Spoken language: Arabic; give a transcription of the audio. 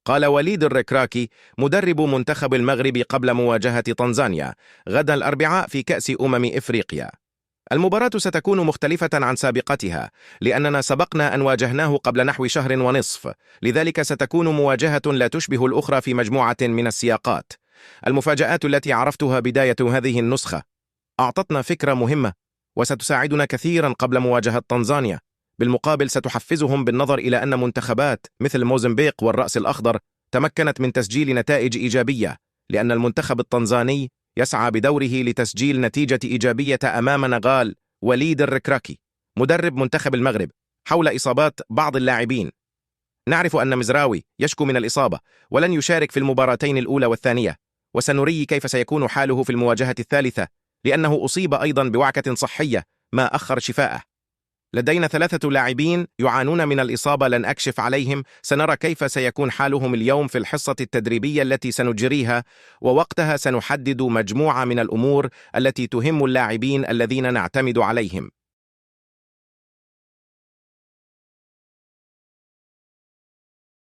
قال وليد الركراكي مدرب منتخب المغرب قبل مواجهة تنزانيا غدا الأربعاء في كأس إفريقيا: المباراة ستكون مختلفة عن سابقتها لأننا سبقنا أن واجهناه قبل نحو شهر ونصف، لذلك ستكون مواجهة لا تشبه الأخرى في مجموعة من السياقات. المفاجآت التي عرفتها بداية هذه النسخة أعطتنا فكرة مهمة وستساعدنا كثيرا قبل مواجهة تنزانيا. بالمقابل ستحفزهم بالنظر إلى أن منتخبات مثل موزمبيق والرأس الأخضر تمكنت من تسجيل نتائج إيجابية، لأن المنتخب التنزاني يسعى بدوره لتسجيل نتيجة إيجابية أمام نغال. وليد الركراكي مدرب منتخب المغرب حول إصابات بعض اللاعبين: نعرف أن مزراوي يشكو من الإصابة ولن يشارك في المباراتين الأولى والثانية، وسنري كيف سيكون حاله في المواجهة الثالثة لأنه أصيب أيضا بوعكة صحية ما أخر شفاءه. لدينا 3 لاعبين يعانون من الإصابة لن أكشف عليهم، سنرى كيف سيكون حالهم اليوم في الحصة التدريبية التي سنجريها، ووقتها سنحدد مجموعة من الأمور التي تهم اللاعبين الذين نعتمد عليهم.